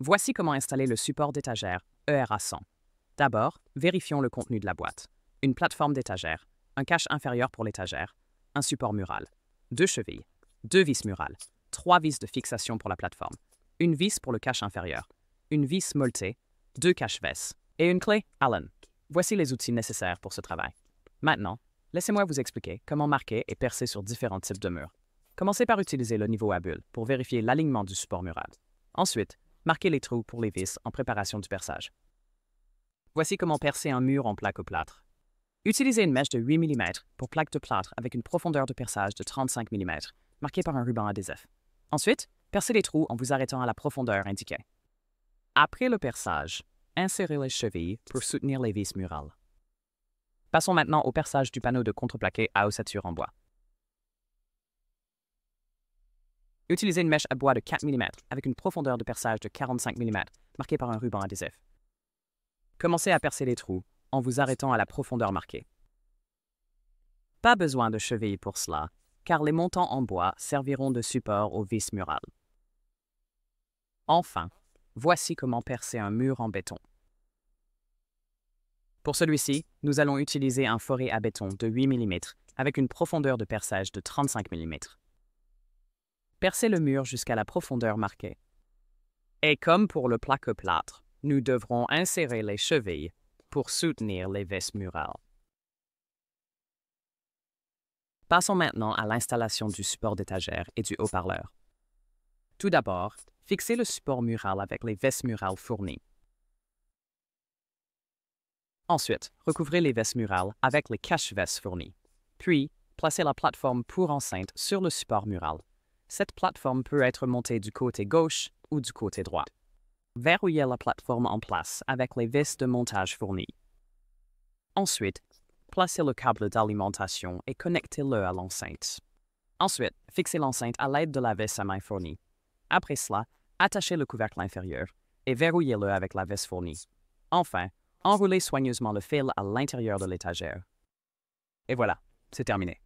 Voici comment installer le support d'étagère ERA 100. D'abord, vérifions le contenu de la boîte. Une plateforme d'étagère, un cache inférieur pour l'étagère, un support mural, 2 chevilles, 2 vis murales, 3 vis de fixation pour la plateforme, une vis pour le cache inférieur, une vis molletée, 2 cache-ves et une clé Allen. Voici les outils nécessaires pour ce travail. Maintenant, laissez-moi vous expliquer comment marquer et percer sur différents types de murs. Commencez par utiliser le niveau à bulle pour vérifier l'alignement du support mural. Ensuite, marquez les trous pour les vis en préparation du perçage. Voici comment percer un mur en plaque au plâtre. Utilisez une mèche de 8 mm pour plaque de plâtre avec une profondeur de perçage de 35 mm, marquée par un ruban adhésif. Ensuite, percez les trous en vous arrêtant à la profondeur indiquée. Après le perçage, insérez les chevilles pour soutenir les vis murales. Passons maintenant au perçage du panneau de contreplaqué à ossature en bois. Utilisez une mèche à bois de 4 mm avec une profondeur de perçage de 45 mm, marquée par un ruban adhésif. Commencez à percer les trous en vous arrêtant à la profondeur marquée. Pas besoin de chevilles pour cela, car les montants en bois serviront de support aux vis murales. Enfin, voici comment percer un mur en béton. Pour celui-ci, nous allons utiliser un forêt à béton de 8 mm avec une profondeur de perçage de 35 mm. Percez le mur jusqu'à la profondeur marquée. Et comme pour le plaque-plâtre, nous devrons insérer les chevilles pour soutenir les vis murales. Passons maintenant à l'installation du support d'étagère et du haut-parleur. Tout d'abord, fixez le support mural avec les vis murales fournies. Ensuite, recouvrez les vis murales avec les cache-vis fournis. Puis, placez la plateforme pour enceinte sur le support mural. Cette plateforme peut être montée du côté gauche ou du côté droit. Verrouillez la plateforme en place avec les vis de montage fournies. Ensuite, placez le câble d'alimentation et connectez-le à l'enceinte. Ensuite, fixez l'enceinte à l'aide de la vis à main fournie. Après cela, attachez le couvercle inférieur et verrouillez-le avec la vis fournie. Enfin, enroulez soigneusement le fil à l'intérieur de l'étagère. Et voilà, c'est terminé.